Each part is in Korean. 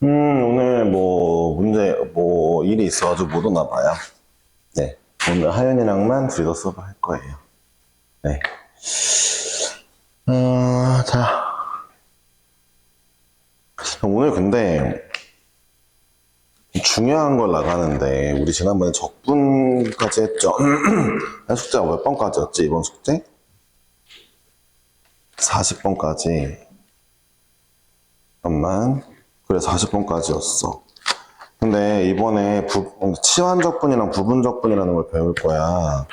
오늘 일이 있어가지고 못 오나 봐요. 네. 오늘 하연이랑만 둘이서 수업을 할 거예요. 네. 자. 오늘 근데 중요한 걸 나가는데, 우리 지난번에 적분까지 했죠? 숙제가 몇 번까지였지, 이번 숙제? 40번까지. 잠깐만. 그래, 40번까지였어. 근데 이번에 치환적분이랑 부분적분이라는 걸 배울 거야.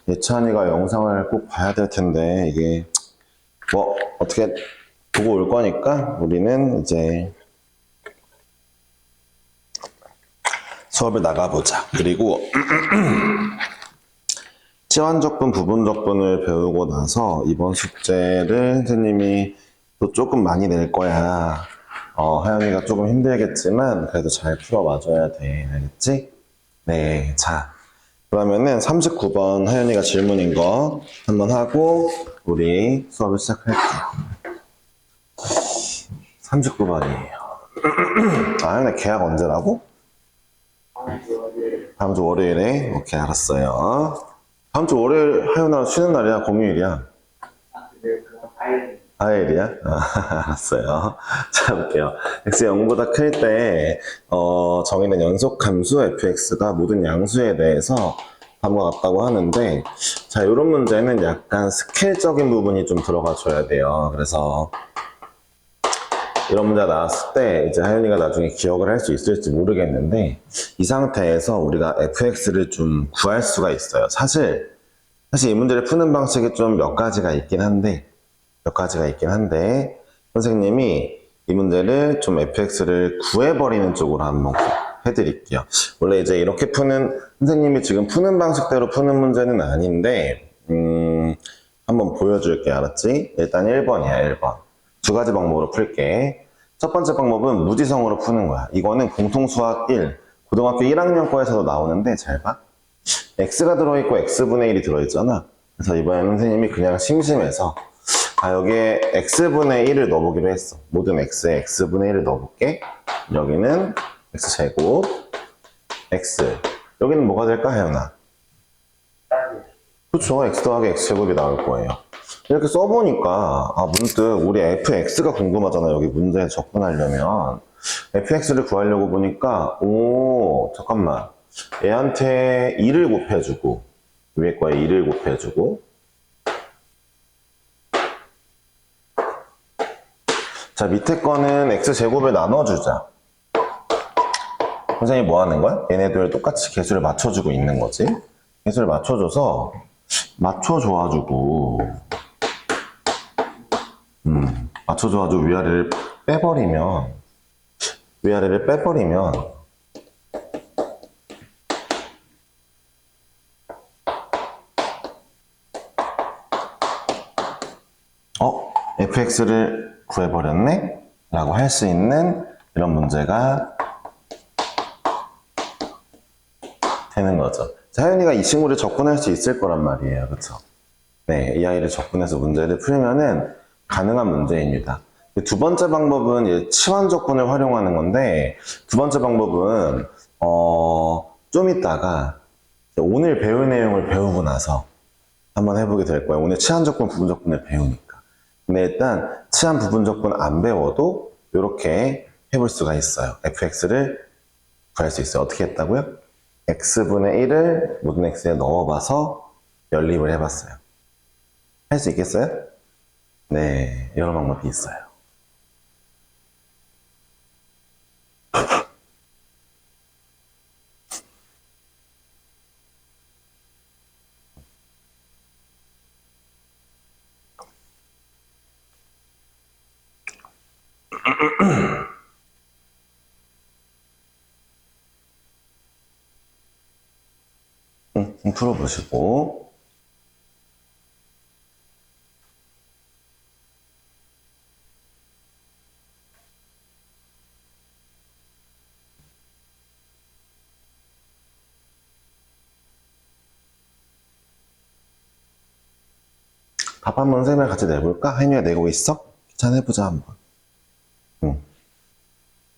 예찬이가 영상을 꼭 봐야 될 텐데, 이게, 어떻게 보고 올 거니까, 우리는 이제 수업을 나가보자. 그리고, 치환적분, 부분적분을 배우고 나서, 이번 숙제를 선생님이 또 조금 많이 낼 거야. 하연이가 조금 힘들겠지만, 그래도 잘 풀어와줘야 돼. 알겠지? 네, 자. 그러면은 39번 하연이가 질문인 거 한번 하고 우리 수업을 시작할게요. 39번이에요. 하연이 계약 언제라고? 다음 주 월요일에? 오케이, 알았어요. 다음 주 월요일 하연아 쉬는 날이야? 공휴일이야? 화요일이야? 알았어요. 자, 볼게요. x 0보다 클 때, 정의된 연속함수 fx가 모든 양수에 대해서 다음과 같다고 하는데, 자, 이런 문제는 약간 스케일적인 부분이 좀 들어가 줘야 돼요. 그래서, 이런 문제가 나왔을 때, 이제 하연이가 나중에 기억을 할 수 있을지 모르겠는데, 이 상태에서 우리가 fx를 좀 구할 수가 있어요. 사실 이 문제를 푸는 방식이 좀 몇 가지가 있긴 한데, 선생님이 이 문제를 좀 fx를 구해버리는 쪽으로 한번 해드릴게요. 원래 이제 이렇게 선생님이 지금 푸는 방식대로 푸는 문제는 아닌데, 한번 보여줄게, 알았지? 일단 1번이야, 1번. 두 가지 방법으로 풀게. 첫 번째 방법은 무지성으로 푸는 거야. 이거는 공통수학 1, 고등학교 1학년 거에서도 나오는데, 잘 봐. x가 들어있고 x분의 1이 들어있잖아. 그래서 이번에는 선생님이 그냥 심심해서 여기에 x분의 1을 넣어보기로 했어. 모든 x에 x분의 1을 넣어볼게. 여기는 x제곱 x. 여기는 뭐가 될까, 혜연아? 그렇죠. x 더하기 x제곱이 나올 거예요. 이렇게 써보니까 문득 우리 fx가 궁금하잖아. 여기 문제에 접근하려면 fx를 구하려고 보니까 잠깐만, 얘한테 2를 곱해주고 위에 거에 2를 곱해주고, 자, 밑에 거는 x제곱을 나눠주자. 선생님이 뭐 하는 거야? 얘네들 똑같이 개수를 맞춰주고 있는 거지. 개수를 맞춰줘가지고 위아래를 빼버리면 fx를 구해버렸네? 라고 할 수 있는 이런 문제가 되는 거죠. 자, 하연이가 이 친구를 접근할 수 있을 거란 말이에요. 그쵸? 네, 이 아이를 접근해서 문제를 풀면은 가능한 문제입니다. 두 번째 방법은 치환 적분을 활용하는 건데, 두 번째 방법은 좀 이따가 오늘 배울 내용을 배우고 나서 한번 해보게 될 거예요. 오늘 치환 적분, 부분 적분을 배우니까. 근데 일단 치환 부분 적분 안 배워도 이렇게 해볼 수가 있어요. fx를 구할 수 있어요. 어떻게 했다고요? x분의 1을 모든 x에 넣어봐서 연립을 해봤어요. 할 수 있겠어요? 네, 이런 방법이 있어요. 풀어보시고. 답 한번 쌤이랑 같이 내볼까? 혜인이가 내고 있어? 귀찮아, 해보자 한번. 응.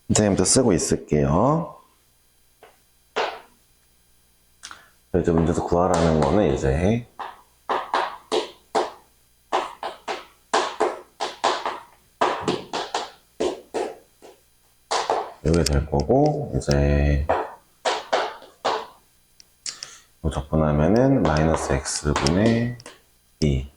선생님도 쓰고 있을게요. 이제 문제에서 구하라는 거는 이제 이게 될 거고, 이제 이거 적분하면은 마이너스 x분의 2.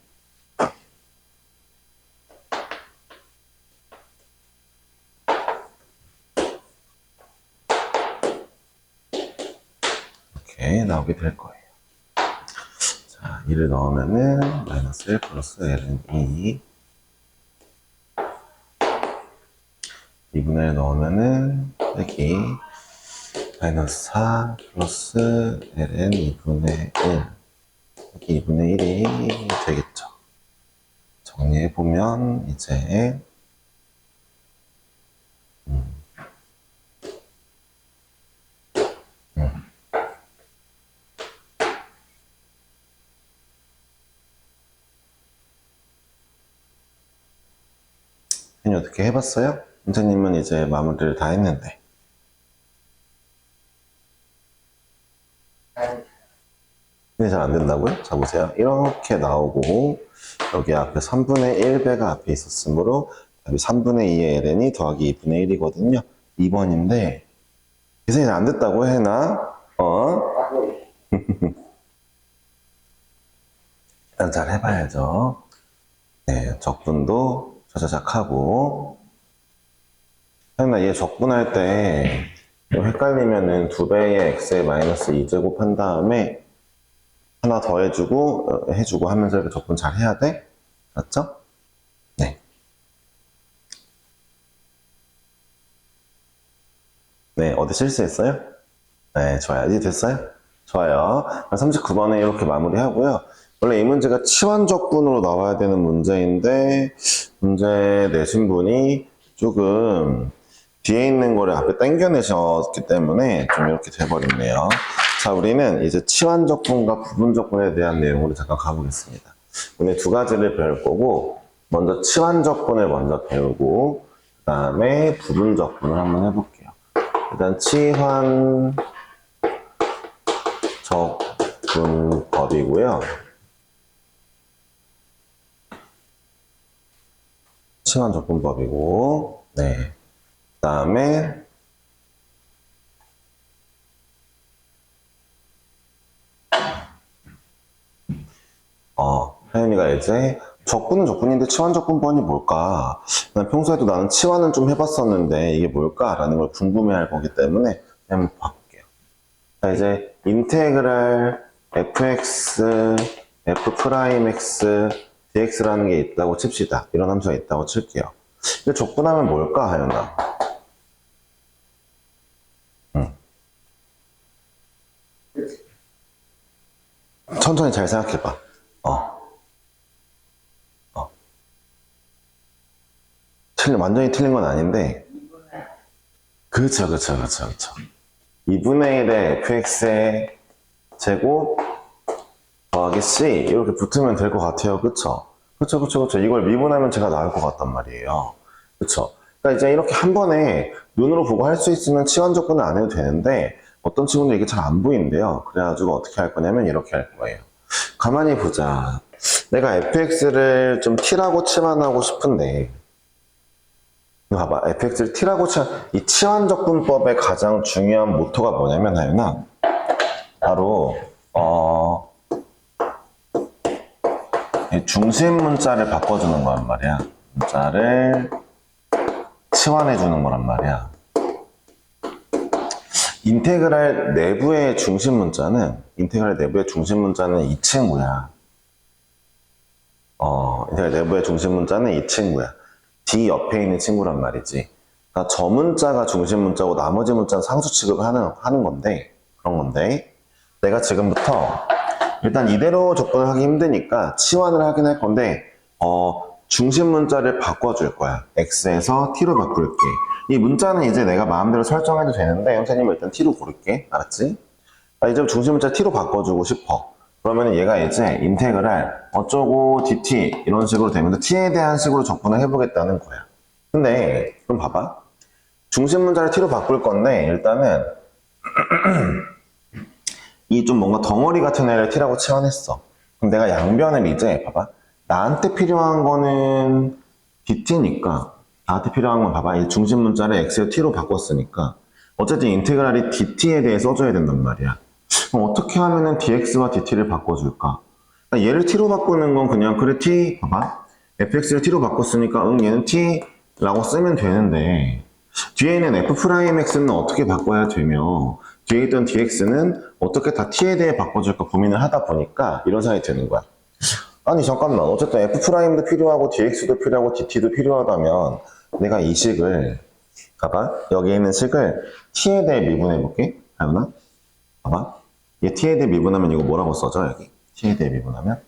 이렇게 나오게 될 거예요. 자, 2를 넣으면은 마이너스 1 플러스 l은 2. 2분의 1 넣으면은 빼기 마이너스 4 플러스 ln 2분의 1 빼기 2분의 1이 되겠죠. 정리해보면 이제 어떻게 해봤어요? 선생님은 이제 마무리를 다 했는데. 근데 잘 안 된다고요? 자, 보세요. 이렇게 나오고, 여기 앞에 3분의 1배가 앞에 있었으므로, 답이 3분의 2의 ln이 더하기 2분의 1이거든요. 2번인데, 계산이 안 됐다고 해나? 일단 잘 해봐야죠. 네, 적분도 자자작 하고. 하나, 얘 적분할 때, 헷갈리면은 2배의 x에 마이너스 2제곱 한 다음에, 하나 더 해주고 하면서 이렇게 적분 잘 해야 돼? 맞죠? 네. 네, 어디 실수했어요? 네, 좋아요. 이제 됐어요? 좋아요. 39번에 이렇게 마무리하고요. 원래 이 문제가 치환적분으로 나와야 되는 문제인데, 문제 내신 분이 조금 뒤에 있는 거를 앞에 당겨내셨기 때문에 좀 이렇게 돼버렸네요. 자, 우리는 이제 치환적분과 부분적분에 대한 내용으로 잠깐 가보겠습니다. 오늘 두 가지를 배울 거고, 먼저 치환적분을 먼저 배우고, 그 다음에 부분적분을 한번 해볼게요. 일단 치환적분법이고요. 치환적분법이고, 네. 그 다음에 하연이가 이제 적분은 적분인데 치환적분법이 뭘까? 난 평소에도 나는 치환은 좀 해봤었는데 이게 뭘까라는 걸 궁금해할 거기 때문에 한번 봐볼게요. 자, 이제 인테그랄 fx, f'x, dx라는 게 있다고 칩시다. 이런 함수가 있다고 칠게요. 근데 적분하면 뭘까, 하연아? 천천히 잘 생각해봐. 완전히 틀린 건 아닌데, 그쵸. 2분의 1의 fx의 제곱 더하기 c 이렇게 붙으면 될 것 같아요. 그쵸. 이걸 미분하면 제가 나올 것 같단 말이에요. 그쵸. 그러니까 이제 이렇게 한 번에 눈으로 보고 할 수 있으면 치환적분을 안 해도 되는데 어떤 친구는 이게 잘 안 보인대요. 그래가지고 어떻게 할 거냐면 이렇게 할 거예요. 가만히 보자. 내가 fx를 좀 t라고 치환하고 싶은데 봐봐. fx를 t라고 이 치환적분법의 가장 중요한 모토가 뭐냐면 하연아 바로 중심 문자를 바꿔주는 거란 말이야. 문자를 치환해주는 거란 말이야. 인테그랄 내부의 중심 문자는 이 친구야. 인테그랄 내부의 중심 문자는 이 친구야. D 옆에 있는 친구란 말이지. 그러니까 저 문자가 중심 문자고 나머지 문자는 상수 취급을 하는 건데, 그런 건데, 내가 지금부터 일단 이대로 접근을 하기 힘드니까 치환을 하긴 할 건데, 중심 문자를 바꿔줄 거야. x에서 t로 바꿀게. 이 문자는 이제 내가 마음대로 설정해도 되는데, 선생님은 일단 t로 고를게. 알았지? 나 이제 중심 문자 t로 바꿔주고 싶어. 그러면 얘가 이제 인테그랄 어쩌고 dt 이런 식으로 되면서 t에 대한 식으로 접근을 해보겠다는 거야. 근데 그럼 봐봐. 중심 문자를 t로 바꿀 건데 일단은 이 좀 뭔가 덩어리 같은 애를 t라고 치환했어. 그럼 내가 양변을 이제 봐봐. 나한테 필요한 거는 dt니까 나한테 필요한 건 봐봐. 이 중심 문자를 x에 t로 바꿨으니까 어쨌든 인테그랄이 dt에 대해 써줘야 된단 말이야. 그럼 어떻게 하면은 dx와 dt를 바꿔줄까? 그러니까 얘를 t로 바꾸는 건 그냥 그래 t 봐봐. fx를 t로 바꿨으니까 얘는 t라고 쓰면 되는데 뒤에 있는 f'x는 어떻게 바꿔야 되며 뒤에 있던 dx는 어떻게 다 t에 대해 바꿔줄까 고민을 하다 보니까 이런 생각이 드는 거야. 아니 잠깐만 어쨌든 f'도 필요하고 dx도 필요하고 dt도 필요하다면 내가 이 식을 봐봐 여기 있는 식을 t에 대해 미분해 볼게. 하연아 봐봐 얘 t에 대해 미분하면 이거 뭐라고 써져 여기 t에 대해 미분하면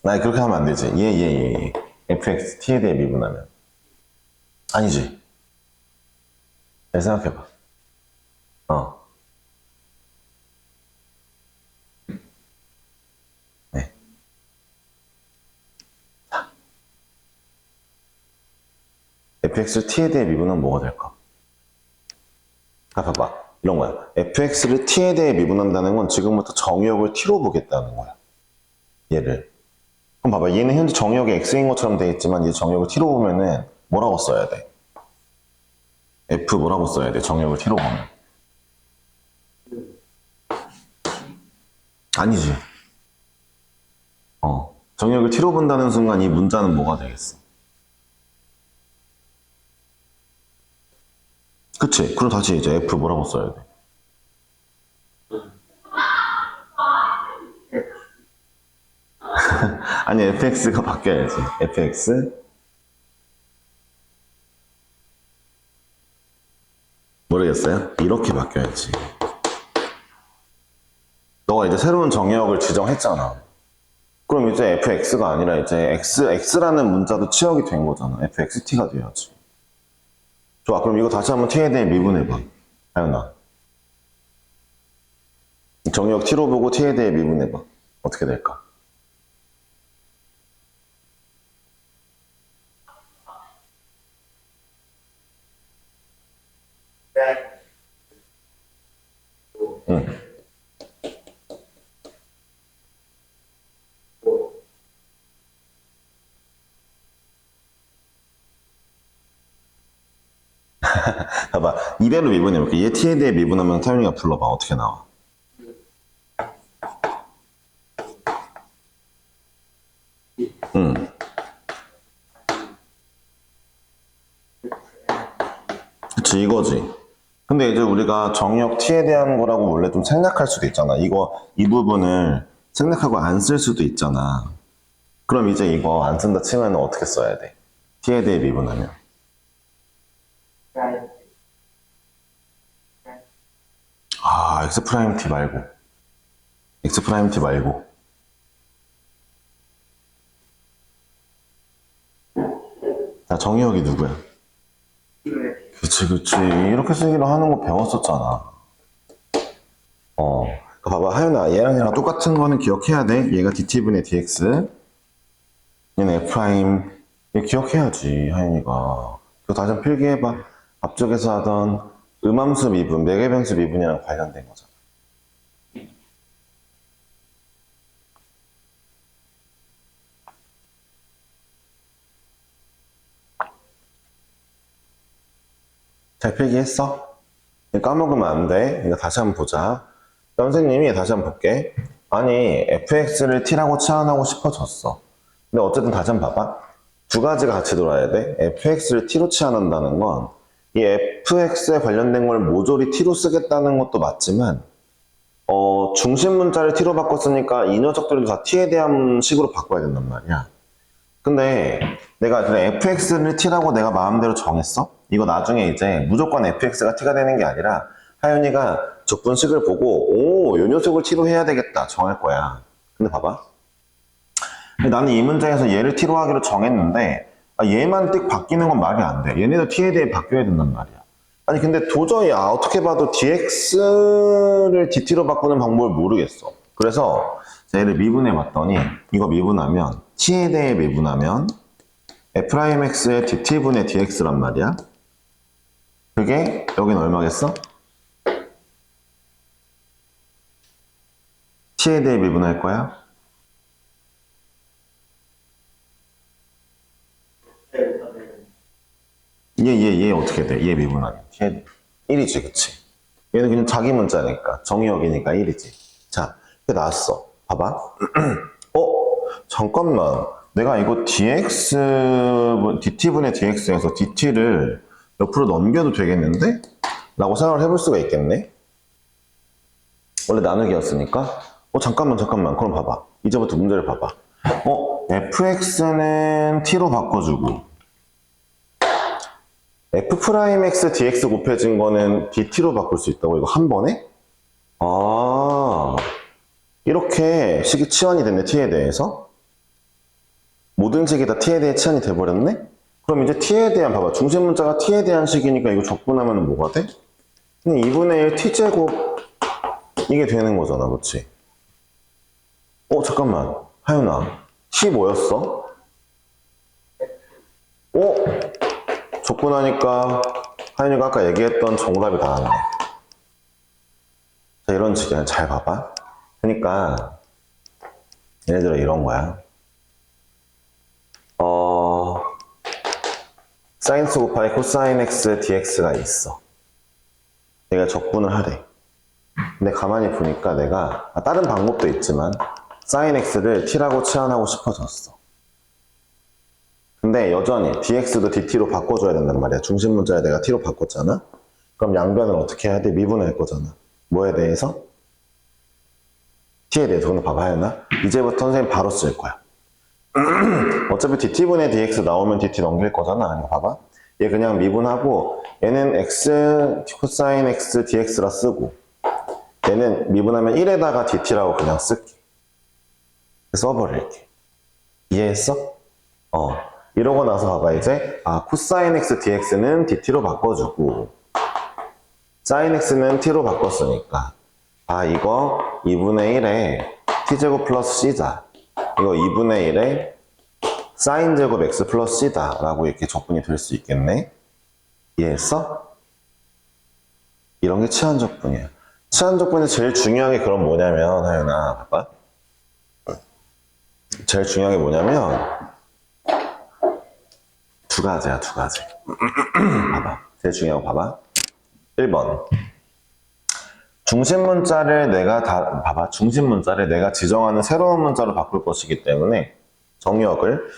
아니 그렇게 하면 안 되지 얘 fx t에 대해 미분하면 아니지 잘 생각해봐 네. fx를 t에 대해 미분하면 뭐가 될까? 봐봐 이런 거야 fx를 t에 대해 미분한다는 건 지금부터 정의역을 t로 보겠다는 거야 얘를 그럼 봐봐 얘는 현재 정의역이 x인 것처럼 되어 있지만 얘 정의역을 t로 보면은 뭐라고 써야 돼? f 뭐라고 써야 돼? 정의역을 t로 보면 아니지 정의역을 t로 본다는 순간 이 문자는 뭐가 되겠어? 그치? 그럼 다시 이제 f 뭐라고 써야 돼? 아니 fx가 바뀌어야지 fx 모르겠어요? 이렇게 바뀌어야지 너가 이제 새로운 정의역을 지정했잖아 그럼 이제 fx가 아니라 이제 x라는 문자도 취역이 된 거잖아 fxt가 돼야지 좋아 그럼 이거 다시 한번 t에 대해 미분해봐 하연아 정의역 t로 보고 t에 대해 미분해봐 어떻게 될까? 응. 봐봐 이대로 미분해볼게 얘 t에 대해 미분하면 태윤이가 불러봐 어떻게 나와? 응. 그치 이거지 근데 이제 우리가 정의역 t에 대한 거라고 원래 좀 생략할 수도 있잖아 이 부분을 생략하고 안 쓸 수도 있잖아 그럼 이제 이거 안 쓴다 치면 어떻게 써야 돼? t에 대해 미분하면 x'(t) 말고 x'(t) 말고 자 정의역이 누구야? 그치 이렇게 쓰기로 하는 거 배웠었잖아 봐봐 하윤아 얘랑 똑같은 거는 기억해야 돼 얘가 dt분의 dx 얘는 f' 얘 기억해야지 하윤이가 그거 다시 한번 필기해봐 앞쪽에서 하던 음함수 미분, 매개변수 미분이랑 관련된 거잖아 잘 필기했어? 까먹으면 안 돼. 이거 다시 한번 보자. 선생님이 다시 한번 볼게. 아니, fx를 t라고 치환하고 싶어졌어. 근데 어쨌든 다시 한번 봐봐. 두 가지가 같이 돌아야 돼. fx를 t로 치환한다는 건 이 fx에 관련된 걸 모조리 t로 쓰겠다는 것도 맞지만 중심 문자를 t로 바꿨으니까 이 녀석들도 다 t에 대한 식으로 바꿔야 된단 말이야. 근데 내가 그래 fx를 t라고 내가 마음대로 정했어? 이거 나중에 이제 무조건 fx가 t가 되는 게 아니라 하윤이가 적분식을 보고 요 녀석을 t로 해야 되겠다 정할 거야. 근데 봐봐. 나는 이 문제에서 얘를 t로 하기로 정했는데 얘만 띡 바뀌는 건 말이 안 돼. 얘네도 t에 대해 바뀌어야 된단 말이야. 아니 근데 도저히 어떻게 봐도 dx를 dt로 바꾸는 방법을 모르겠어. 그래서 얘를 미분해 봤더니 이거 미분하면 t에 대해 미분하면 f'x의 dt분의 dx란 말이야. 그게 여긴 얼마겠어? t에 대해 미분할 거야? 얘 어떻게 돼? 얘 미분하면 t에 대해 1이지, 그치? 얘는 그냥 자기 문자니까 정의역이니까 1이지. 자, 이렇게 나왔어. 봐봐. 잠깐만. 내가 이거 dt분의 dx에서 dt를 옆으로 넘겨도 되겠는데? 라고 생각을 해볼 수가 있겠네? 원래 나누기였으니까. 잠깐만. 그럼 봐봐. 이제부터 문제를 봐봐. fx는 t로 바꿔주고, f'x dx 곱해진 거는 dt로 바꿀 수 있다고? 이거 한 번에? 이렇게 식이 치환이 됐네, t에 대해서. 모든 식이 다 t에 대해 치환이 돼버렸네? 그럼 이제 t에 대한, 봐봐. 중심 문자가 t에 대한 식이니까 이거 적분하면 뭐가 돼? 그냥 2분의 1 t제곱, 이게 되는 거잖아, 그치? 잠깐만. 하윤아, t 뭐였어? 적분하니까 하윤이가 아까 얘기했던 정답이 나왔네. 자, 이런 식이야. 잘 봐봐. 그러니까 예를 들어 이런 거야. 사인스 곱하기 코사인 x dx가 있어. 내가 적분을 하래. 근데 가만히 보니까 내가 다른 방법도 있지만 사인 x를 t라고 치환하고 싶어졌어. 근데 여전히 dx도 dt로 바꿔줘야 된단 말이야. 중심 문자에 내가 t로 바꿨잖아. 그럼 양변을 어떻게 해야 돼? 미분할 거잖아. 뭐에 대해서? t에 대해서. 근데 봐봐, 하였나? 이제부터 선생님 바로 쓸 거야. 어차피 dt분의 dx 나오면 dt 넘길 거잖아. 이거 봐봐. 얘 그냥 미분하고 얘는 x 코사인 x dx라 쓰고 얘는 미분하면 1에다가 dt라고 그냥 쓸게. 써버릴게. 이해했어? 이러고 나서 봐봐. 이제 코사인 x dx는 dt로 바꿔주고 사인 x는 t로 바꿨으니까 이거 2분의 1에 t제곱 플러스 c자. 이거 2분의 1에 사인 제곱 x 플러스 c다 라고 이렇게 적분이 될 수 있겠네. 이해했어? 이런 게 치환 적분이야. 치환 적분이 제일 중요한 게 그럼 뭐냐면, 하윤아, 봐봐. 제일 중요한 게 뭐냐면 두 가지야. 봐봐. 제일 중요한 거 봐봐. 1번. 중심 문자를 내가 지정하는 새로운 문자로 바꿀 것이기 때문에 정역을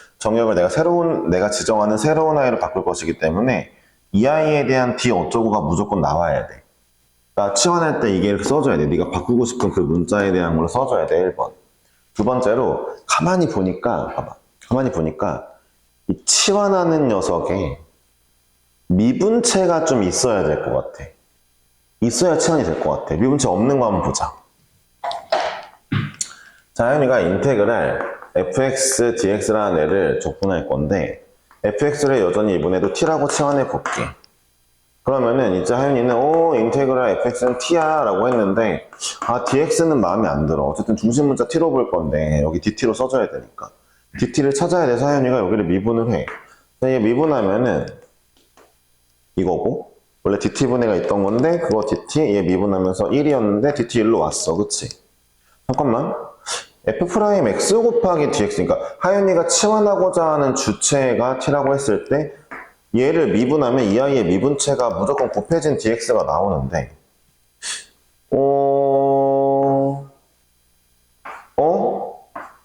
내가 지정하는 새로운 아이로 바꿀 것이기 때문에 이 아이에 대한 d 어쩌고가 무조건 나와야 돼. 그러니까 치환할 때 이게 이렇게 써줘야 돼. 네가 바꾸고 싶은 그 문자에 대한 걸 써줘야 돼. 1번. 두 번째로 가만히 보니까 이 치환하는 녀석에 미분체가 좀 있어야 될 것 같아. 있어야 치환이 될 것 같아. 미분체 없는 거 한번 보자. 자, 하윤이가 인테그랄 fx dx라는 애를 적분할 건데 fx를 여전히 이번에도 t라고 치환해 볼게. 그러면은 이제 하윤이는 인테그랄 fx는 t야 라고 했는데 dx는 마음에 안 들어. 어쨌든 중심 문자 t로 볼 건데 여기 dt로 써줘야 되니까 dt를 찾아야 돼서 하윤이가 여기를 미분을 해. 얘 미분하면은 이거고 원래 dt분해가 있던 건데 그거 dt 얘 미분하면서 1이었는데 dt 1로 왔어. 그치? 잠깐만. f'x 곱하기 dx, 그러니까 하윤이가 치환하고자 하는 주체가 t라고 했을 때 얘를 미분하면 이 아이의 미분체가 무조건 곱해진 dx가 나오는데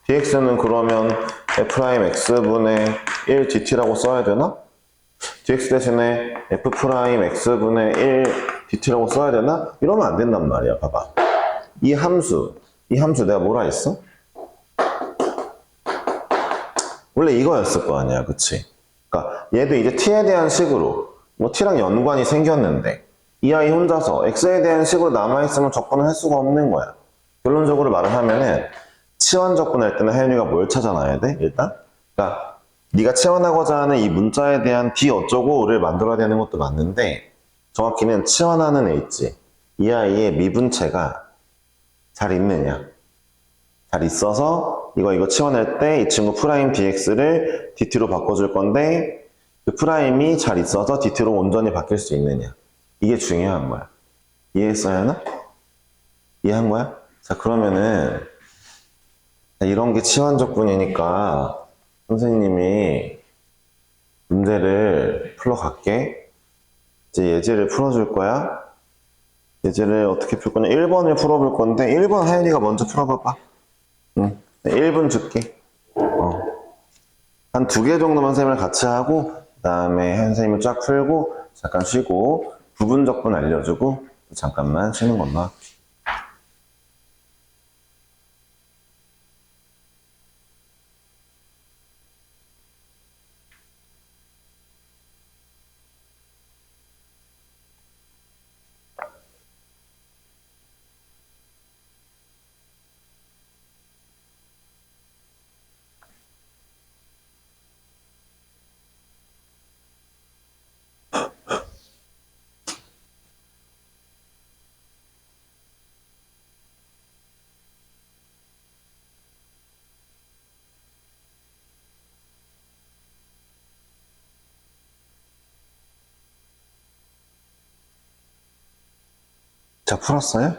dx는 그러면 f'x분의 1 dt라고 써야 되나? dx 대신에 f'x분의 1 dt라고 써야 되나? 이러면 안 된단 말이야. 봐봐. 이 함수 내가 뭐라 했어? 원래 이거였을 거 아니야, 그치? 그러니까 얘도 이제 t에 대한 식으로 t랑 연관이 생겼는데 이 아이 혼자서 x에 대한 식으로 남아있으면 적분을 할 수가 없는 거야. 결론적으로 말을 하면은 치환 적분할 때는 하윤이가 뭘 찾아놔야 돼? 일단 그러니까 네가 치환하고자 하는 이 문자에 대한 d 어쩌고를 만들어야 되는 것도 맞는데 정확히는 치환하는 애 있지. 이 아이의 미분체가 잘 있느냐? 잘 있어서 이거 치워낼 때 이 친구 프라임 dx를 dt로 바꿔줄 건데 그 프라임이 잘 있어서 dt로 온전히 바뀔 수 있느냐. 이게 중요한 거야. 이해했어야 하나? 이해한 거야? 자, 그러면은 이런 게 치환적분이니까 선생님이 문제를 풀어갈게. 이제 예제를 풀어줄 거야. 예제를 어떻게 풀 거냐? 1번을 풀어볼 건데 1번 하연이가 먼저 풀어봐봐. 응. 1분 줄게. 한 2개 정도만 쌤을 같이 하고 그 다음에 선생님을 쫙 풀고 잠깐 쉬고 부분적분 알려주고 잠깐만 쉬는 것만. 자, 풀었어요?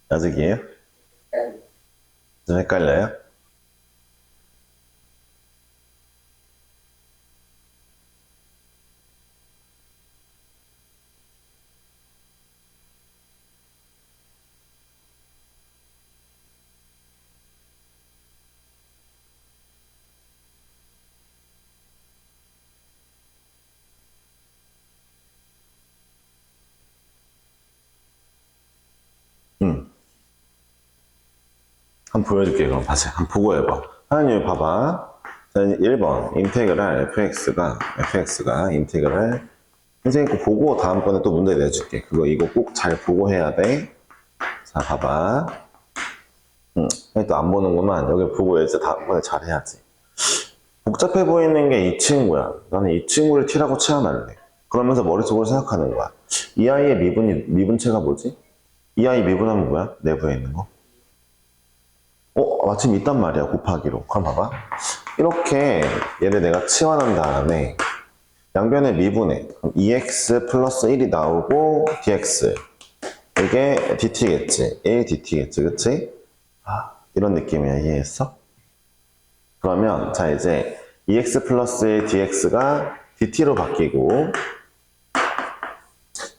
아직이에요? 좀 헷갈려요? 응. 한번 보여줄게. 그럼 다시 한번 보고 해봐. 하연이 봐봐. 자, 1번 인테그랄 fx가 인테그랄 선생님 거 보고 다음번에 또 문제 내줄게. 이거 꼭 잘 보고 해야 돼. 자, 봐봐. 또 안 보는구만. 여기 보고 이제 다음번에 잘 해야지. 복잡해 보이는 게 이 친구야. 나는 이 친구를 t라고 치환할래. 그러면서 머릿속으로 생각하는 거야. 이 아이의 미분체가 뭐지? 이 아이 미분하면 뭐야? 내부에 있는 거. 마침 있단 말이야, 곱하기로. 그럼 봐봐. 이렇게 얘를 내가 치환한 다음에 양변에 미분해. 그럼 2x 플러스 1이 나오고 dx. 이게 dt겠지. 1 dt겠지, 그치? 이런 느낌이야, 이해했어? 그러면 자 이제 2x 플러스 1 dx가 dt로 바뀌고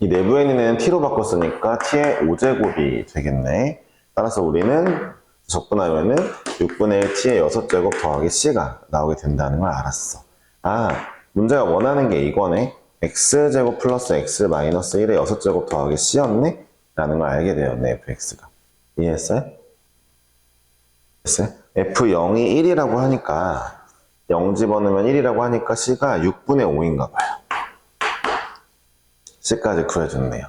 이 내부에 있는 애는 t로 바꿨으니까 t의 5제곱이 되겠네. 따라서 우리는 적분하면은 6분의 1 t의 6제곱 더하기 c가 나오게 된다는 걸 알았어. 문제가 원하는 게 이거네. x제곱 플러스 x 마이너스 1의 6제곱 더하기 c였네? 라는 걸 알게 되었네, fx가. 이해했어요? F0이 1이라고 하니까 0 집어넣으면 1이라고 하니까 C가 6분의 5인가 봐요. C까지 구해줬네요.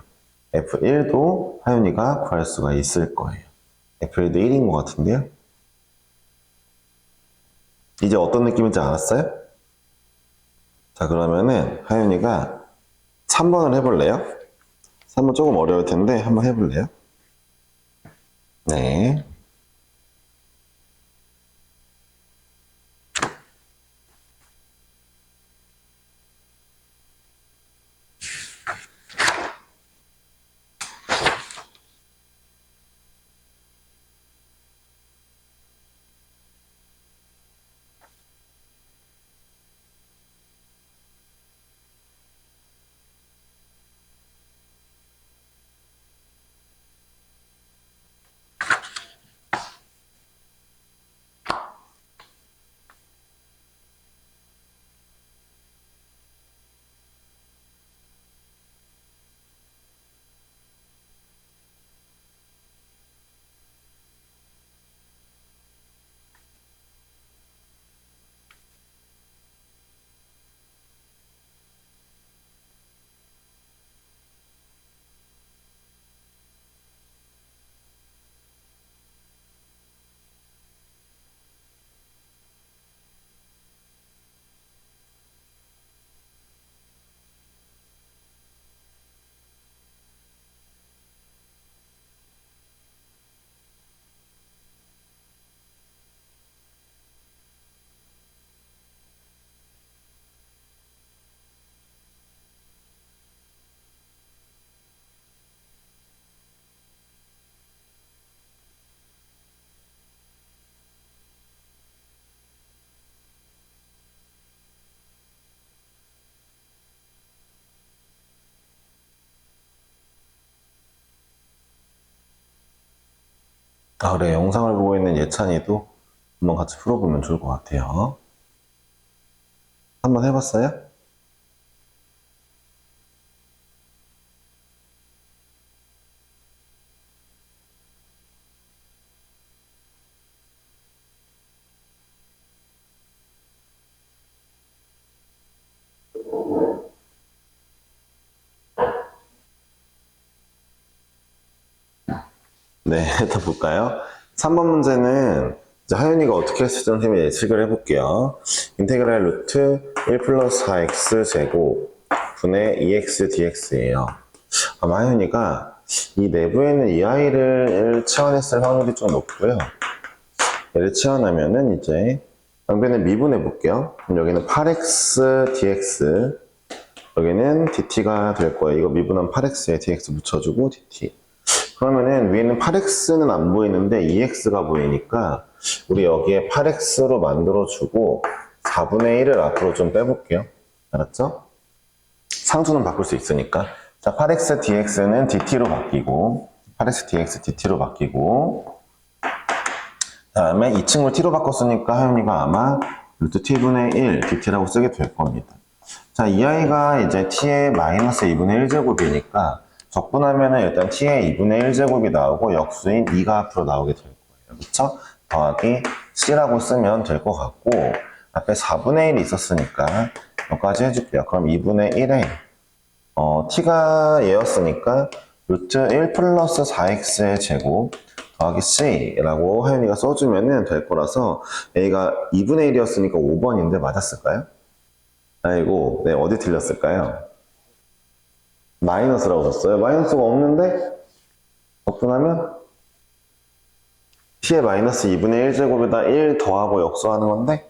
F1도 하윤이가 구할 수가 있을 거예요. F1도 1인 것 같은데요? 이제 어떤 느낌인지 알았어요? 자, 그러면은 하윤이가 3번을 해볼래요? 3번 조금 어려울 텐데 한번 해볼래요? 네. 아, 그래. 영상을 보고 있는 예찬이도 한번 같이 풀어보면 좋을 것 같아요. 한번 해봤어요? 네, 일단 볼까요? 3번 문제는 이제 하윤이가 어떻게 했을지 선생님이 예측을 해볼게요. 인테그랄 루트 1 플러스 4x 제곱 분의 2x dx예요. 아마 하윤이가 이 내부에 있는 이 아이를 치환했을 확률이 좀 높고요. 얘를 치환하면은 이제 양변을 미분해 볼게요. 그럼 여기는 8x dx, 여기는 dt가 될 거예요. 이거 미분하면 8x에 dx 붙여주고 dt. 그러면은 위에는 8x는 안 보이는데 2x가 보이니까 우리 여기에 8x로 만들어주고 4분의 1을 앞으로 좀 빼볼게요. 알았죠? 상수는 바꿀 수 있으니까. 자, 8x dx는 dt로 바뀌고 8x dx dt로 바뀌고 다음에 2층을 t로 바꿨으니까 하윤이가 아마 루트 t분의 1 dt라고 쓰게 될 겁니다. 자, 이 아이가 이제 t의 마이너스 2분의 1제곱이니까 적분하면은 일단 t의 2분의 1제곱이 나오고 역수인 2가 앞으로 나오게 될 거예요. 그쵸? 더하기 c라고 쓰면 될 것 같고 앞에 4분의 1이 있었으니까 여기까지 해줄게요. 그럼 2분의 1에 t가 얘였으니까 루트 1 플러스 4x의 제곱 더하기 c라고 하윤이가 써주면 될 거라서 a가 2분의 1이었으니까 5번인데 맞았을까요? 아이고, 네, 어디 틀렸을까요? 마이너스라고 썼어요. 마이너스가 없는데 적분하면 t의 마이너스 2분의 1제곱에다 1 더하고 역수하는 건데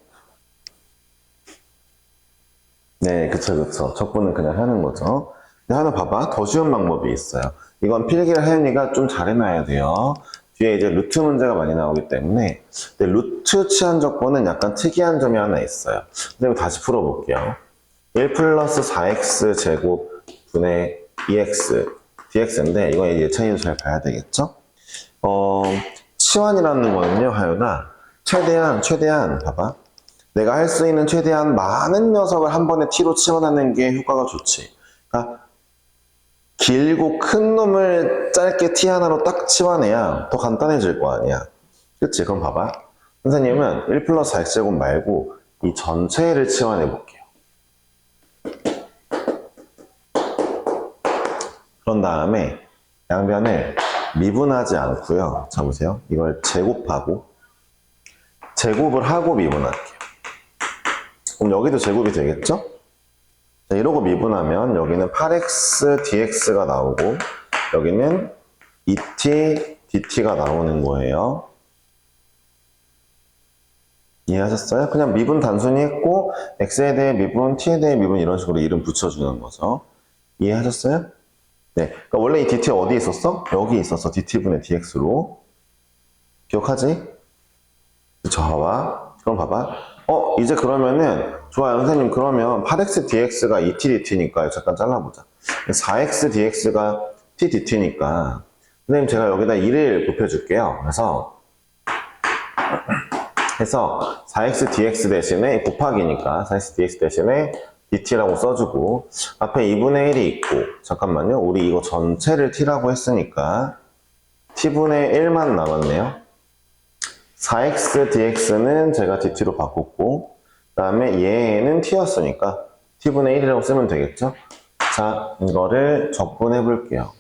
네, 그쵸. 적분은 그냥 하는 거죠. 근데 하나 봐봐. 더 쉬운 방법이 있어요. 이건 필기를 하윤이가 좀 잘 해놔야 돼요. 뒤에 이제 루트 문제가 많이 나오기 때문에. 근데 루트 치환 적분은 약간 특이한 점이 하나 있어요. 선생님 다시 풀어볼게요. 1 플러스 4x 제곱 분의 2x dx인데 이거 예찬이도 잘 봐야 되겠죠? 치환이라는 거는요, 하윤아. 최대한 봐봐. 내가 할 수 있는 최대한 많은 녀석을 한 번에 t로 치환하는 게 효과가 좋지. 그러니까 길고 큰 놈을 짧게 t 하나로 딱 치환해야 더 간단해질 거 아니야. 그치? 그럼 봐봐. 선생님은 1 플러스 4x제곱 말고 이 전체를 치환해 볼게요. 그런 다음에 양변을 미분하지 않고요. 자 보세요. 이걸 제곱을 하고 미분할게요. 그럼 여기도 제곱이 되겠죠? 자, 이러고 미분하면 여기는 8x dx가 나오고 여기는 2t dt가 나오는 거예요. 이해하셨어요? 그냥 미분 단순히 했고 x에 대해 미분, t에 대해 미분 이런 식으로 이름 붙여주는 거죠. 이해하셨어요? 네, 그러니까 원래 이 dt 어디에 있었어? 여기 있었어. dt분의 dx로. 기억하지? 저와 그럼 봐봐. 이제 그러면은 좋아요. 선생님 그러면 8x dx가 2t dt니까 잠깐 잘라보자. 4x dx가 t dt니까 선생님 제가 여기다 2를 곱해줄게요. 그래서 4x dx 대신에 곱하기니까 4x dx 대신에 dt라고 써주고 앞에 2분의 1이 있고 잠깐만요. 우리 이거 전체를 t라고 했으니까 t분의 1만 남았네요. 4x dx는 제가 dt로 바꿨고 그 다음에 얘는 t였으니까 t분의 1이라고 쓰면 되겠죠? 자, 이거를 적분해 볼게요.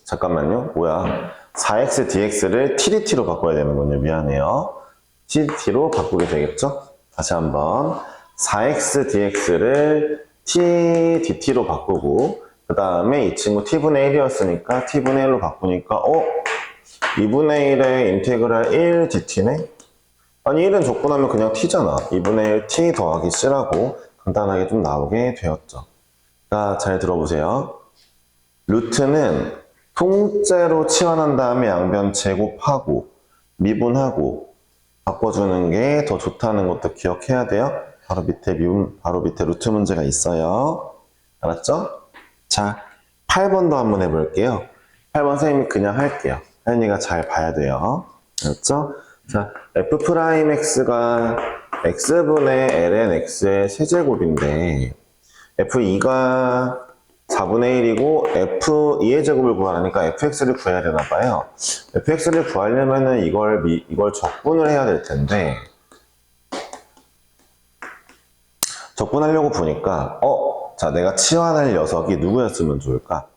잠깐만요. 뭐야? 4x dx를 tdt로 바꿔야 되는군요. 미안해요. tdt로 바꾸게 되겠죠? 다시 한번 4x dx를 tdt로 바꾸고 그 다음에 이 친구 t분의 1이었으니까 t분의 1로 바꾸니까 2분의 1의 인테그랄 1 dt네? 아니 1은 적분하면 그냥 t잖아. 2분의 1 t 더하기 c라고 간단하게 좀 나오게 되었죠. 자, 잘 들어보세요. 루트는 통째로 치환한 다음에 양변 제곱하고 미분하고 바꿔주는 게 더 좋다는 것도 기억해야 돼요. 바로 밑에 루트 문제가 있어요. 알았죠? 자, 8번도 한번 해볼게요. 8번 선생님이 그냥 할게요. 하연이가 잘 봐야 돼요. 알았죠? 자, f'x가 x분의 ln x의 세제곱인데 f2가 4분의 1이고 f2의 제곱을 구하려니까 fx를 구해야 되나 봐요. fx를 구하려면은 이걸 적분을 해야 될 텐데 적분하려고 보니까 자, 내가 치환할 녀석이 누구였으면 좋을까?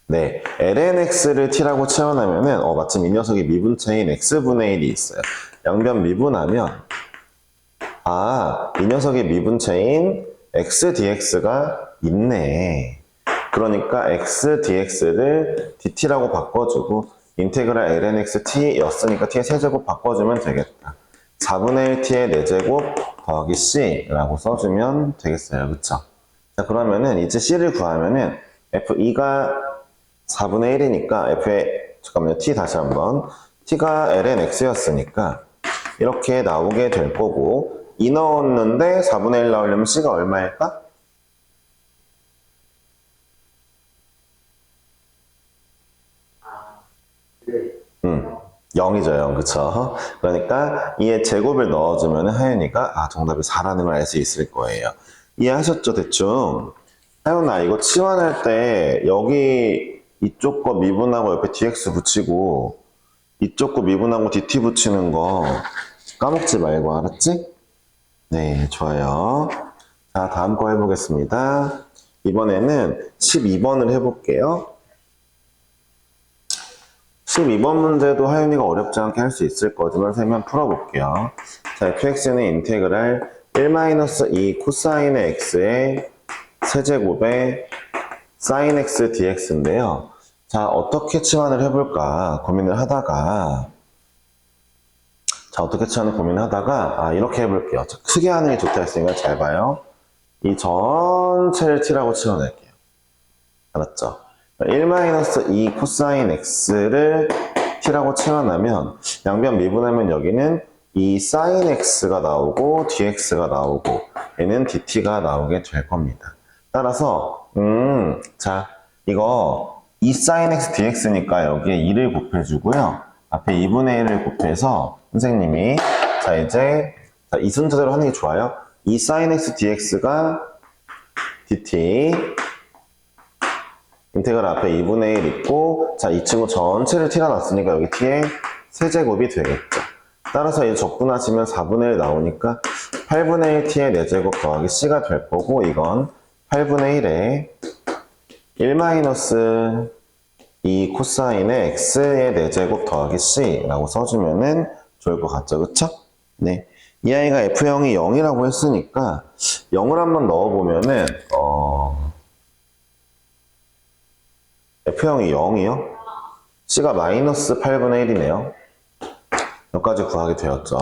네, lnx를 t라고 치환하면은 마침 이 녀석이 미분체인 x분의 1이 있어요. 양변 미분하면 이 녀석의 미분체인 x dx가 있네. 그러니까 x dx를 dt라고 바꿔주고 인테그랄 lnx t 였으니까 t의 세제곱 바꿔주면 되겠다. 4분의 1t의 4제곱 더하기 c라고 써주면 되겠어요. 그쵸? 자, 그러면은 이제 c를 구하면은 f2가 4분의 1이니까 잠깐만요. t 다시 한번. t가 lnx였으니까 이렇게 나오게 될 거고 2 넣었는데 4분의 1 나오려면 c가 얼마일까? 0이죠, 0. 그쵸? 그러니까 이의 제곱을 넣어주면 하윤이가 정답이 4라는 걸 알 수 있을 거예요. 이해하셨죠, 대충? 하윤아, 이거 치환할 때 여기 이쪽 거 미분하고 옆에 dx 붙이고 이쪽 거 미분하고 dt 붙이는 거 까먹지 말고, 알았지? 네, 좋아요. 자, 다음 거 해보겠습니다. 이번에는 12번을 해볼게요. 12번 문제도 하윤이가 어렵지 않게 할 수 있을 거지만 선생님 풀어볼게요. 자, fx는 인테그랄 1-2 코사인의 x의 세제곱의 sin x dx인데요. 자, 어떻게 치환을 해볼까 고민을 하다가 이렇게 해볼게요. 자, 크게 하는 게 좋다 했으니까 잘 봐요. 이 전체를 t라고 치환할게요. 알았죠? 1-2 코사인 x를 t라고 치환하면 양변 미분하면 여기는 이 sin x가 나오고 dx가 나오고 얘는 dt가 나오게 될 겁니다. 따라서 자, 이거 이 sin x dx니까 여기에 2를 곱해주고요. 앞에 2분의 1을 곱해서 선생님이 이제 이 순서대로 하는 게 좋아요. 이 sin x dx가 dt 인테그랄 앞에 2분의 1 있고, 자, 이 친구 전체를 t라 놨으니까 여기 t의 세제곱이 되겠죠. 따라서 이제 적분하시면 4분의 1 나오니까 8분의 1 t의 4제곱 더하기 c가 될 거고, 이건 8분의 1에 1-2 코사인의 x의 4제곱 더하기 c라고 써주면은 좋을 것 같죠. 그쵸? 네. 이 아이가 f형이 0이라고 했으니까 0을 한번 넣어보면은, f형이 0이요? c가 마이너스 8분의 1이네요. 여기까지 구하게 되었죠.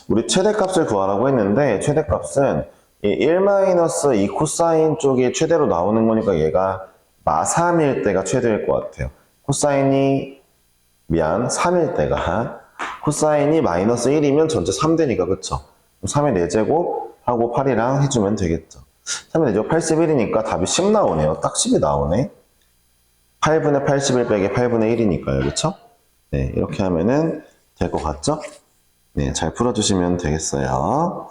우리 최대값을 구하라고 했는데 최대값은 이 1-2 코사인 쪽이 최대로 나오는 거니까 얘가 마3일 때가 최대일 것 같아요. 3일 때가 코사인이 마이너스 1이면 전체 3되니까 그쵸? 3의 4제곱 하고 8이랑 해주면 되겠죠. 3의 4제곱 81이니까 답이 10 나오네요. 딱 10이 나오네. 8분의 81 빼기 8분의 1이니까요. 그쵸? 네, 이렇게 하면은 될 것 같죠? 네, 잘 풀어주시면 되겠어요.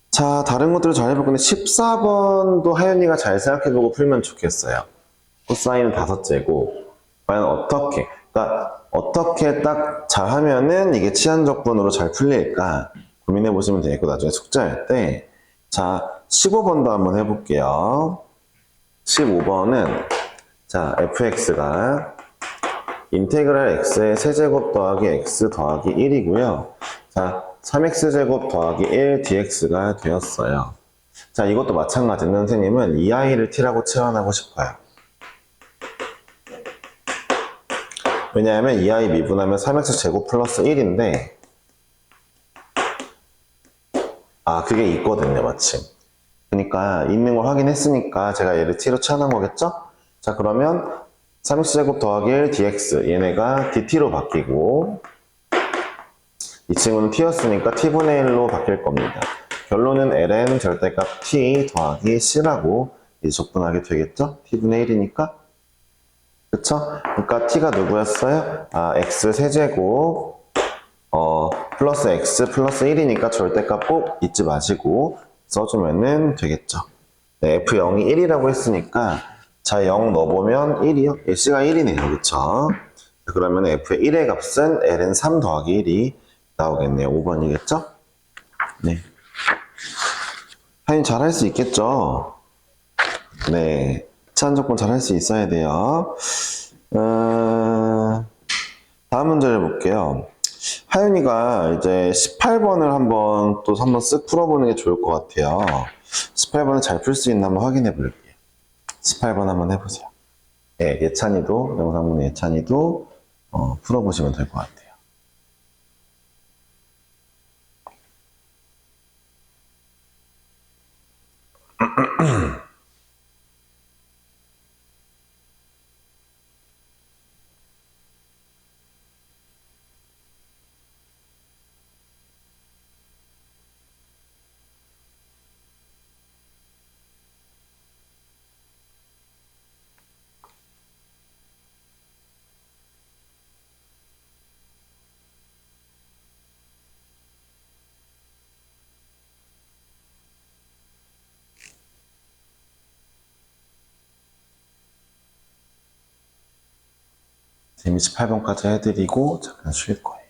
자, 다른 것들을 잘 해볼 건데 14번도 하연이가 잘 생각해보고 풀면 좋겠어요. 코사인은 5제곱. 과연 어떻게 딱 잘하면은 이게 치환적분으로 잘 풀릴까 고민해보시면 되겠고 나중에 숙제할 때. 자, 15번도 한번 해볼게요. 15번은 자, fx가 인테그랄 x의 세제곱 더하기 x 더하기 1이고요. 자, 3x제곱 더하기 1 dx가 되었어요. 자, 이것도 마찬가지로 선생님은 이 아이를 t라고 치환하고 싶어요. 왜냐하면 이 아이 미분하면 3x제곱 플러스 1인데 그게 있거든요, 마침. 그러니까 있는 걸 확인했으니까 제가 얘를 t로 치환한 거겠죠? 자, 그러면 3x제곱 더하기 1 dx 얘네가 dt로 바뀌고 이 친구는 t였으니까 t분의 1로 바뀔 겁니다. 결론은 ln 절대값 t 더하기 c라고 이제 적분하게 되겠죠? t분의 1이니까. 그쵸? 그러니까 t가 누구였어요? x 세제곱 플러스 x 플러스 1이니까 절대값 꼭 잊지 마시고 써주면 되겠죠. 네, f0이 1이라고 했으니까 자, 0 넣어보면 1이요? c가 1이네요. 그쵸? 그러면 f의 1의 값은 ln 3 더하기 1이 나오겠네요. 5번이겠죠? 네. 하인 잘할 수 있겠죠? 네. 치환 조건 잘할 수 있어야 돼요. 다음 문제를 볼게요. 하윤이가 이제 18번을 한번 쓱 풀어보는 게 좋을 것 같아요. 18번을 잘 풀 수 있나 한번 확인해 볼게요. 18번 한번 해보세요. 네, 예찬이도, 영상문 예찬이도 풀어보시면 될 것 같아요. 지금 18번까지 해드리고 잠깐 쉴 거예요.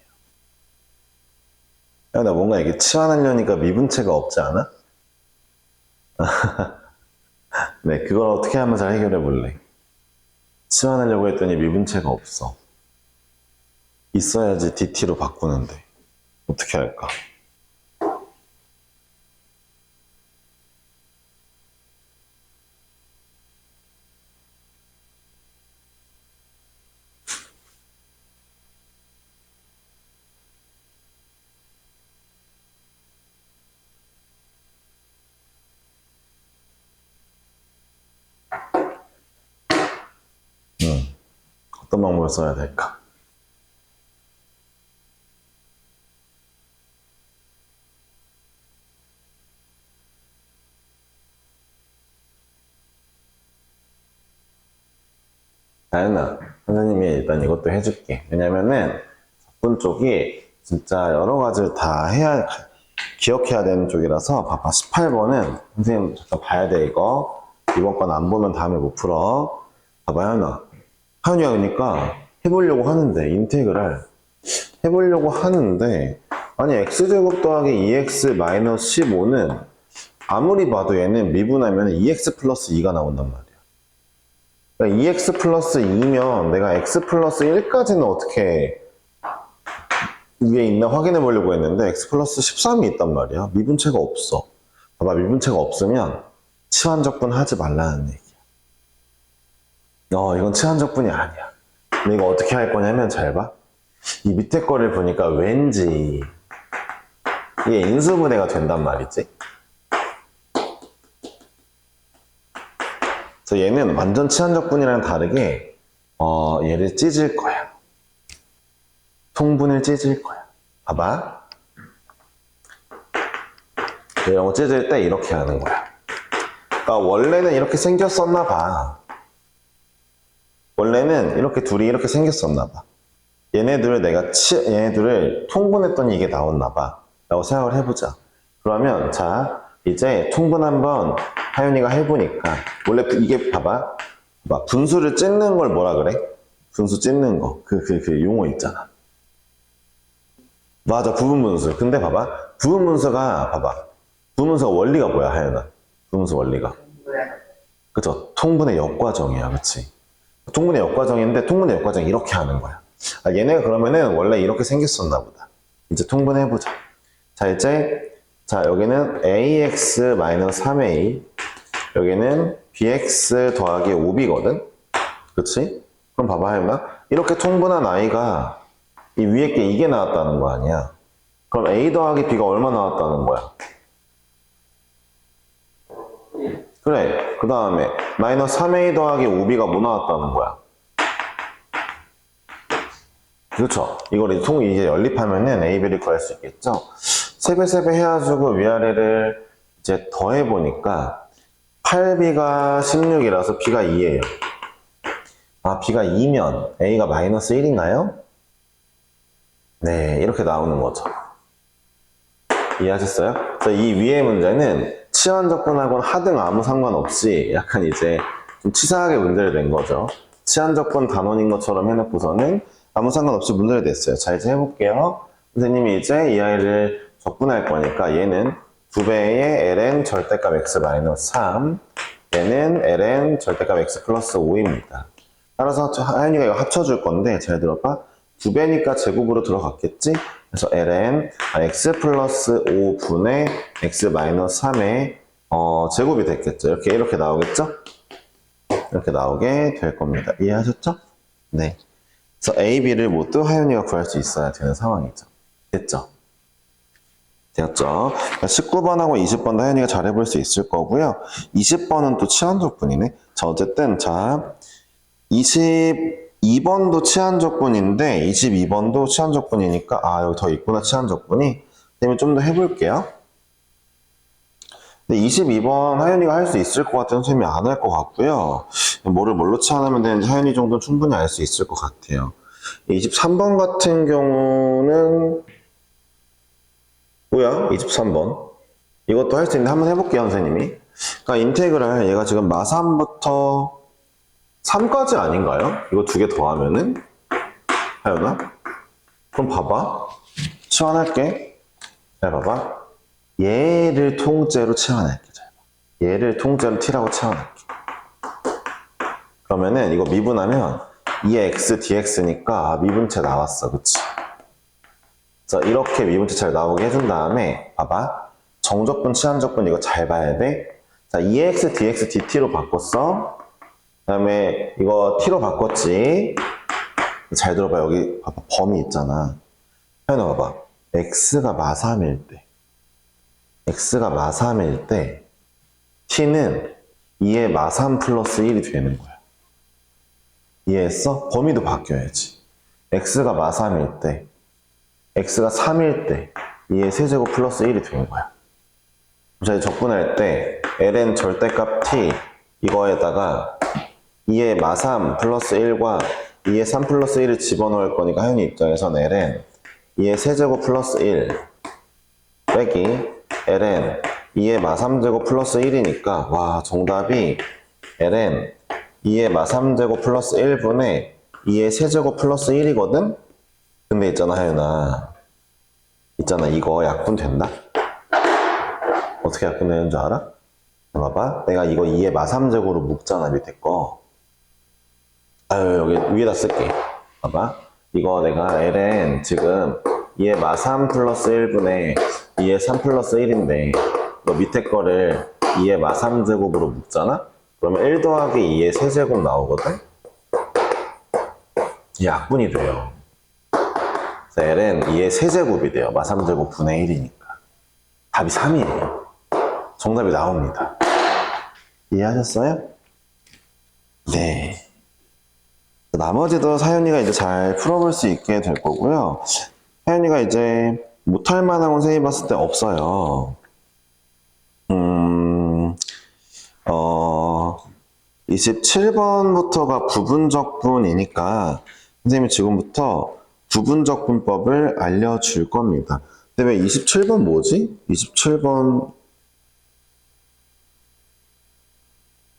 야, 나 뭔가 이게 치환하려니까 미분체가 없지 않아? 네, 그걸 어떻게 하면 잘 해결해 볼래? 치환하려고 했더니 미분체가 없어. 있어야지 dt로 바꾸는데 어떻게 할까? 어떤 방법을 써야 될까? 다현아, 선생님이 일단 이것도 해줄게. 왜냐면은 적분 쪽이 진짜 여러 가지를 다 기억해야 되는 쪽이라서 봐봐. 18번은 선생님 잠깐 봐야 돼 이거. 이번 건 안 보면 다음에 못 풀어. 봐봐 하윤아. 하윤이가 그러니까 해보려고 하는데 인테그랄 해보려고 하는데 아니 x제곱 더하기 2x 마이너스 15는 아무리 봐도 얘는 미분하면 2x 플러스 2가 나온단 말이야. 그러니까 2x 플러스 2면 내가 x 플러스 1까지는 어떻게 위에 있나 확인해 보려고 했는데 x 플러스 13이 있단 말이야. 미분체가 없어. 봐봐, 미분체가 없으면 치환적분 하지 말라는 얘기야. 이건 치환적분이 아니야. 근데 이거 어떻게 할 거냐면 잘 봐. 이 밑에 거를 보니까 왠지 이게 인수분해가 된단 말이지. 그래서 얘는 완전 치환적분이랑 다르게 얘를 찢을 거야. 통분을 찢을 거야. 봐봐. 이런 거 찢을 때 이렇게 하는 거야. 그러니까 원래는 이렇게 생겼었나 봐. 원래는 이렇게 둘이 이렇게 생겼었나 봐. 얘네들을 통분했더니 이게 나왔나 봐. 라고 생각을 해보자. 그러면 자 이제 통분 한번 하윤이가 해보니까 원래 이게 봐봐. 분수를 찢는 걸 뭐라 그래? 분수 찢는 거. 그 용어 있잖아. 맞아, 부분분수. 근데 봐봐. 부분분수가 원리가 뭐야, 하연아? 부분분수 원리가. 그죠? 통분의 역과정이야, 그치? 통분의 역과정인데, 통분의 역과정 이렇게 하는 거야. 얘네가 그러면은 원래 이렇게 생겼었나 보다. 이제 통분해보자. 자, 여기는 ax-3a, 여기는 bx 더하기 5b거든? 그치? 그럼 봐봐, 하연아. 이렇게 통분한 i가 이 위에 게 이게 나왔다는 거 아니야? 그럼 a 더하기 b가 얼마 나왔다는 거야? 그래. 그 다음에 마이너스 3a 더하기 5b가 뭐 나왔다는 거야? 그렇죠. 이걸 이제 연립하면은 A, B를 구할 수 있겠죠. 세배 해가지고 위아래를 이제 더해보니까 8B가 16이라서 B가 2예요. 아, B가 2면 A가 마이너스 1인가요? 네, 이렇게 나오는 거죠. 이해하셨어요? 그래서 이 위의 문제는 치환적분하고는 하등 아무 상관없이 약간 이제 좀 치사하게 문제를 낸 거죠. 치환적분 단원인 것처럼 해놓고서는 아무 상관없이 문제를 냈어요. 자, 이제 해볼게요. 선생님이 이제 이 아이를 적분할 거니까 얘는 2배의 ln 절대값 x-3, 얘는 ln 절대값 x 플러스 5입니다. 따라서 하연이가 이거 합쳐줄 건데 잘 들어봐. 2배니까 제곱으로 들어갔겠지? 그래서 ln x 플러스 5분의 x 마이너스 3의 제곱이 됐겠죠. 이렇게 나오겠죠? 이렇게 나오게 될 겁니다. 이해하셨죠? 네. 그래서 A, B를 모두 하연이가 구할 수 있어야 되는 상황이죠. 됐죠? 되었죠? 19번하고 20번도 하연이가 잘 해볼 수 있을 거고요. 20번은 또 치환적분이네. 자, 어쨌든, 22번도 치환적분인데, 22번도 치환적분이니까, 아, 여기 더 있구나, 치환적분이. 그러면 좀 더 해볼게요. 근데 22번 하연이가 할 수 있을 것 같은 선생님이 안 할 것 같고요. 뭘로 치환하면 되는지 하연이 정도는 충분히 알 수 있을 것 같아요. 23번 같은 경우는 뭐야? 23번 이것도 할 수 있는데 한번 해볼게요, 선생님이. 그러니까 인테그랄 얘가 지금 마3부터 3까지 아닌가요? 이거 두 개 더하면은 하연아? 그럼 봐봐. 치환할게. 잘 봐봐. 얘를 통째로 치환할게. 잘 봐. 얘를 통째로 t라고 치환할게. 그러면은 이거 미분하면 2x dx니까 미분체 나왔어. 그치? 그래서 이렇게 미분체 잘 나오게 해준 다음에 봐봐. 정적분, 치환적분 이거 잘 봐야 돼. 자, 2x dx dt로 바꿨어. 그 다음에 이거 t로 바꿨지. 잘 들어봐. 여기 봐봐. 범위 있잖아. 해놔 봐봐. x가 마3일 때 t는 2의 마3 플러스 1이 되는 거야. 이해했어? 범위도 바뀌어야지. x가 마3일 때, x가 3일 때 2의 세제곱 플러스 1이 되는 거야. 자, 이제 적분할 때 ln 절대값 t 이거에다가 2의 마3 플러스 1과 2의 3 플러스 1을 집어넣을 거니까 하연이 입장에선 ln 2의 세제곱 플러스 1 빼기 ln 2의 마3제곱 플러스 1이니까 와, 정답이 ln 2의 마3제곱 플러스 1분의 2의 세제곱 플러스 1이거든? 근데 있잖아, 하연아. 있잖아, 이거 약분 된다? 어떻게 약분 되는 줄 알아? 봐봐. 내가 이거 2의 마3제곱으로 묶잖아, 밑에 거. 아유, 여기 위에다 쓸게. 봐봐. 이거 내가 ln 지금 2의 마3 플러스 1분의 2의 3 플러스 1인데 너 밑에 거를 2의 마3제곱으로 묶잖아? 그러면 1 더하기 2의 세제곱 나오거든? 약분이 돼요. 그래서 ln 2의 세제곱이 돼요. 마3제곱 분의 1이니까. 답이 3이에요. 정답이 나옵니다. 이해하셨어요? 네. 나머지도 사연이가 이제 잘 풀어볼 수 있게 될 거고요. 사연이가 이제 못할 만한 건 선생님이 봤을 때 없어요. 27번부터가 부분적분이니까 선생님이 지금부터 부분적분법을 알려줄 겁니다. 근데 왜 27번 뭐지? 27번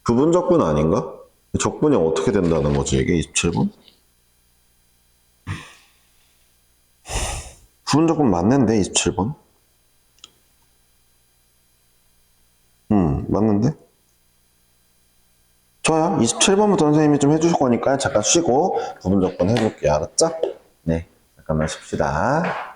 부분적분 아닌가? 적분이 어떻게 된다는 거지, 이게 27번? 부분적분 맞는데, 27번? 맞는데? 좋아요. 27번부터 선생님이 좀 해주실 거니까 잠깐 쉬고 부분적분 해볼게요. 알았죠? 네. 잠깐만 쉽시다.